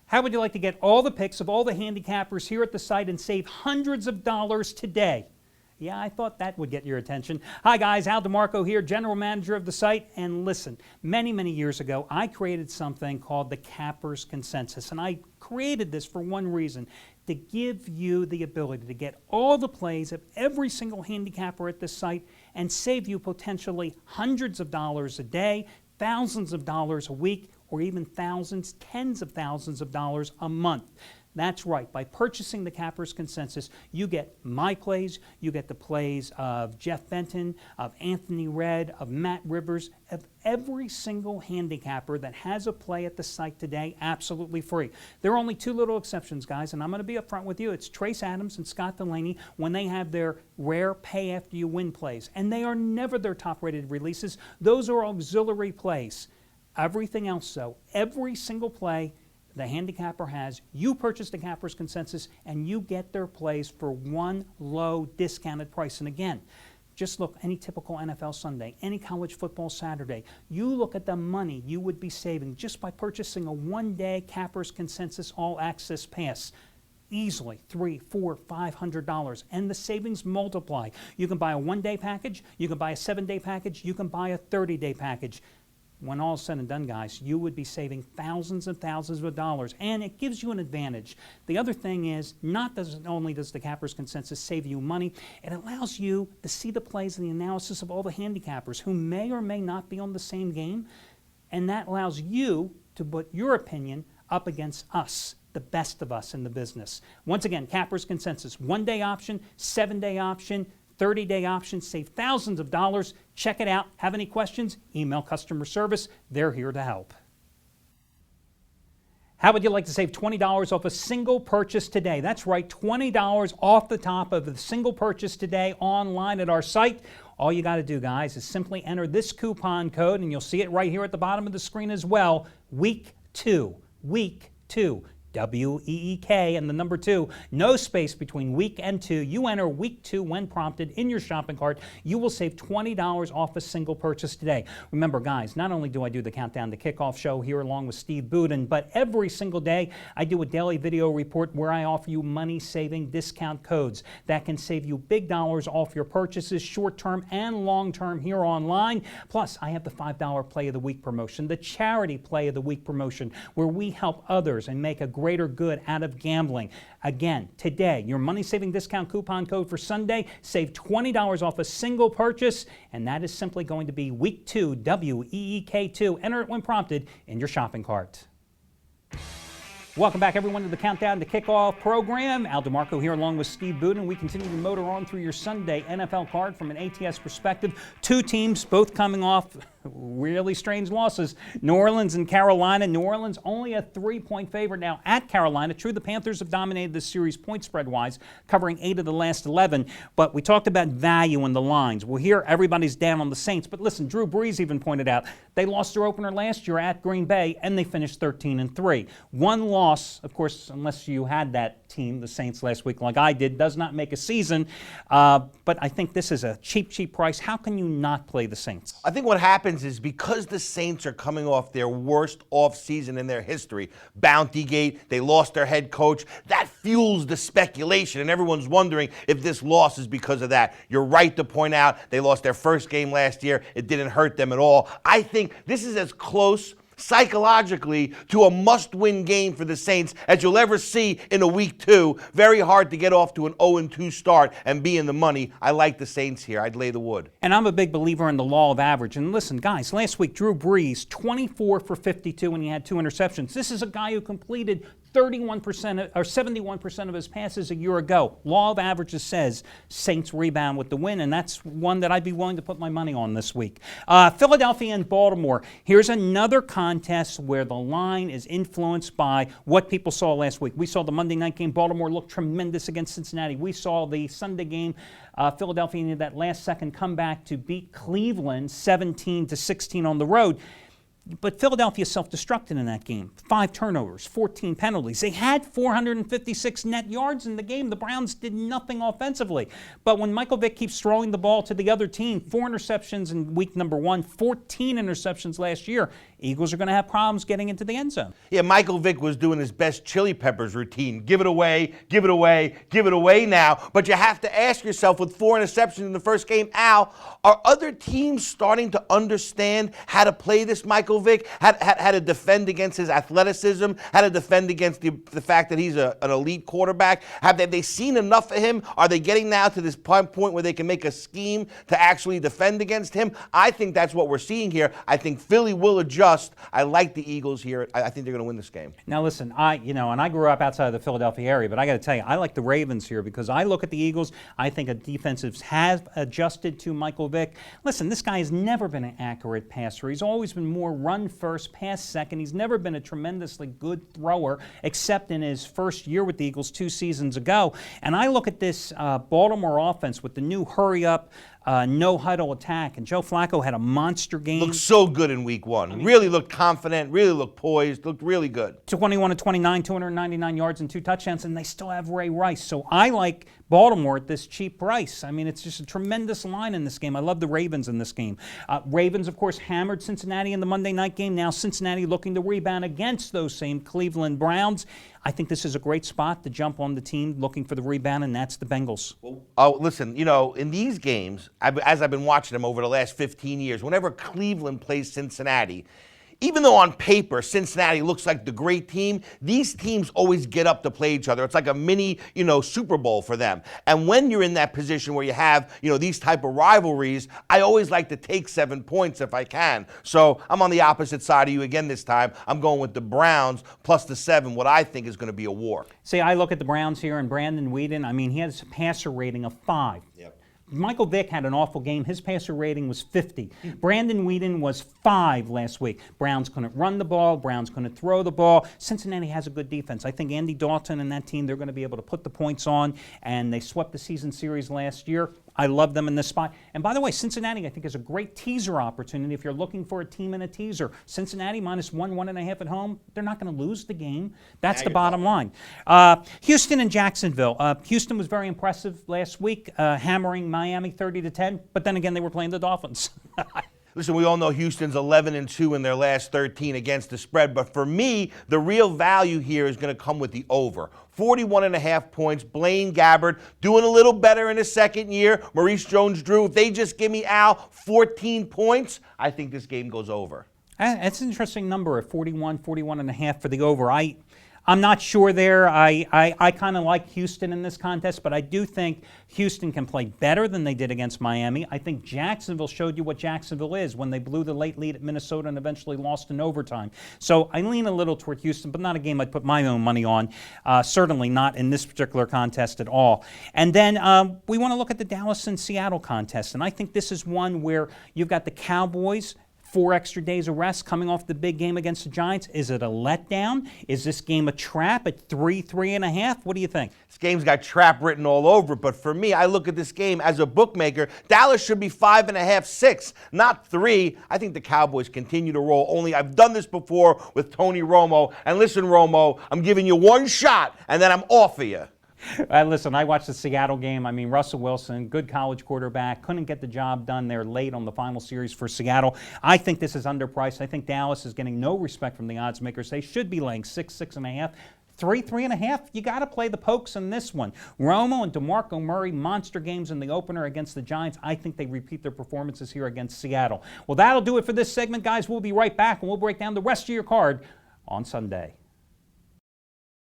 How would you like to get all the picks of all the handicappers here at the site and save hundreds of dollars today? Yeah, I thought that would get your attention. Hi guys, Al DeMarco here, general manager of the site. And listen, many, many years ago, I created something called the Cappers Consensus. And I created this for one reason, to give you the ability to get all the plays of every single handicapper at this site and save you potentially hundreds of dollars a day, thousands of dollars a week, or even thousands, tens of thousands of dollars a month. That's right. By purchasing the Cappers Consensus, you get my plays, you get the plays of Jeff Benton, of Anthony Redd, of Matt Rivers, of every single handicapper that has a play at the site today, absolutely free. There are only two little exceptions, guys, and I'm going to be upfront with you. It's Trace Adams and Scott Delaney when they have their rare pay-after-you-win plays, and they are never their top-rated releases. Those are auxiliary plays. Everything else, though, every single play the handicapper has, you purchase the Cappers Consensus and you get their plays for one low discounted price. And again, just look any typical NFL Sunday, any college football Saturday. You look at the money you would be saving just by purchasing a one-day Cappers Consensus All-Access Pass. Easily $300, $400, $500, and the savings multiply. You can buy a one-day package, you can buy a 7-day package, you can buy a 30-day package. When all is said and done, guys, you would be saving thousands and thousands of dollars, and it gives you an advantage. The other thing is, not only does the Cappers Consensus save you money, it allows you to see the plays and the analysis of all the handicappers who may or may not be on the same game, and that allows you to put your opinion up against us, the best of us in the business. Once again, Cappers Consensus, one-day option, 7-day option, 30-day option, save thousands of dollars. Check it out. Have any questions? Email customer service. They're here to help. How would you like to save $20 off a single purchase today? That's right, $20 off the top of a single purchase today online at our site. All you got to do, guys, is simply enter this coupon code, and you'll see it right here at the bottom of the screen as well, Week 2, Week 2. W-E-E-K and the number 2, no space between week and 2. You enter week 2 when prompted in your shopping cart. You will save $20 off a single purchase today. Remember, guys, not only do I do the Countdown to Kickoff show here along with Steve Budin, but every single day I do a daily video report where I offer you money-saving discount codes that can save you big dollars off your purchases, short-term and long-term here online. Plus, I have the $5 Play of the Week promotion, the Charity Play of the Week promotion, where we help others and make a greater good out of gambling. Again, today, your money-saving discount coupon code for Sunday, save $20 off a single purchase, and that is simply going to be Week 2, W-E-E-K-2. Enter it when prompted in your shopping cart. Welcome back, everyone, to the Countdown to Kickoff program. Al DeMarco here along with Steve Budin. We continue to motor on through your Sunday NFL card from an ATS perspective. Two teams, both coming off really strange losses. New Orleans and Carolina. New Orleans only a 3-point favorite now at Carolina. True, the Panthers have dominated this series point spread-wise, covering 8 of the last 11. But we talked about value in the lines. Well, here everybody's down on the Saints. But listen, Drew Brees even pointed out they lost their opener last year at Green Bay, and they finished 13-3. One loss, of course, unless you had that team, the Saints, last week like I did, does not make a season. But I think this is a cheap, cheap price. How can you not play the Saints? I think what happens is because the Saints are coming off their worst offseason in their history, Bountygate, they lost their head coach, that fuels the speculation, and everyone's wondering if this loss is because of that. You're right to point out they lost their first game last year. It didn't hurt them at all. I think this is as close psychologically to a must-win game for the Saints as you'll ever see in a week 2. Very hard to get off to an 0-2 start and be in the money. I like the Saints here. I'd lay the wood. And I'm a big believer in the law of average. And listen, guys, last week Drew Brees, 24 for 52 and he had 2 interceptions. This is a guy who completed 31% or 71% of his passes a year ago. Law of averages says Saints rebound with the win, and that's one that I'd be willing to put my money on this week. Philadelphia and Baltimore. Here's another contest where the line is influenced by what people saw last week. We saw the Monday night game. Baltimore looked tremendous against Cincinnati. We saw the Sunday game. Philadelphia needed that last-second comeback to beat Cleveland 17-16 on the road. But Philadelphia self-destructed in that game. 5 turnovers, 14 penalties. They had 456 net yards in the game. The Browns did nothing offensively. But when Michael Vick keeps throwing the ball to the other team, 4 interceptions in week number 1, 14 interceptions last year, Eagles are going to have problems getting into the end zone. Yeah, Michael Vick was doing his best chili peppers routine. Give it away, give it away, give it away now. But you have to ask yourself, with 4 interceptions in the first game, Al, are other teams starting to understand how to play this Michael Vick, how to defend against his athleticism, how to defend against the fact that he's an elite quarterback? Have they seen enough of him? Are they getting now to this point where they can make a scheme to actually defend against him? I think that's what we're seeing here. I think Philly will adjust. I like the Eagles here. I think they're going to win this game. Now listen, I grew up outside of the Philadelphia area, but I got to tell you, I like the Ravens here because I look at the Eagles. I think a defensive has adjusted to Michael Vick. Listen, this guy has never been an accurate passer. He's always been more run first, pass second. He's never been a tremendously good thrower, except in his first year with the Eagles 2 seasons ago. And I look at this Baltimore offense with the new hurry-up, no-huddle attack, and Joe Flacco had a monster game. Looked so good in week 1. Really looked confident, really looked poised, looked really good. 21 of 29, 299 yards and 2 touchdowns, and they still have Ray Rice. So I like Baltimore at this cheap price. I mean, it's just a tremendous line in this game. I love the Ravens in this game. Ravens, of course, hammered Cincinnati in the Monday night game. Now Cincinnati looking to rebound against those same Cleveland Browns. I think this is a great spot to jump on the team looking for the rebound, and that's the Bengals. Oh, listen, in these games, as I've been watching them over the last 15 years, whenever Cleveland plays Cincinnati, even though on paper Cincinnati looks like the great team, these teams always get up to play each other. It's like a mini, Super Bowl for them. And when you're in that position where you have, these type of rivalries, I always like to take 7 points if I can. So I'm on the opposite side of you again this time. I'm going with the Browns plus the 7, what I think is going to be a war. See, I look at the Browns here and Brandon Weeden. I mean, he has a passer rating of 5. Yep. Michael Vick had an awful game. His passer rating was 50. Brandon Weeden was 5 last week. Browns couldn't run the ball. Browns couldn't throw the ball. Cincinnati has a good defense. I think Andy Dalton and that team, they're going to be able to put the points on, and they swept the season series last year. I love them in this spot. And by the way, Cincinnati, I think, is a great teaser opportunity if you're looking for a team in a teaser. Cincinnati -1, 1.5 at home. They're not going to lose the game. That's the bottom line. Houston and Jacksonville. Houston was very impressive last week, hammering Miami 30-10. But then again, they were playing the Dolphins. Listen, we all know Houston's 11-2 in their last 13 against the spread, but for me, the real value here is going to come with the over. 41.5 points. Blaine Gabbert doing a little better in his second year. Maurice Jones-Drew, if they just give me, Al, 14 points, I think this game goes over. That's an interesting number at 41.5 for the over. I'm not sure there. I kind of like Houston in this contest, but I do think Houston can play better than they did against Miami. I think Jacksonville showed you what Jacksonville is when they blew the late lead at Minnesota and eventually lost in overtime. So I lean a little toward Houston, but not a game I'd put my own money on. Certainly not in this particular contest at all. And then we want to look at the Dallas and Seattle contest, and I think this is one where you've got the Cowboys 4 extra days of rest coming off the big game against the Giants. Is it a letdown? Is this game a trap at 3.5? What do you think? This game's got trap written all over it, but for me, I look at this game as a bookmaker. Dallas should be 5.5, 6, not 3. I think the Cowboys continue to roll. Only I've done this before with Tony Romo. And listen, Romo, I'm giving you one shot, and then I'm off of you. Listen, I watched the Seattle game. I mean, Russell Wilson, good college quarterback, couldn't get the job done there late on the final series for Seattle. I think this is underpriced. I think Dallas is getting no respect from the odds makers. They should be laying 6, 6.5. 3.5, you got to play the pokes in this one. Romo and DeMarco Murray, monster games in the opener against the Giants. I think they repeat their performances here against Seattle. Well, that'll do it for this segment, guys. We'll be right back, and we'll break down the rest of your card on Sunday.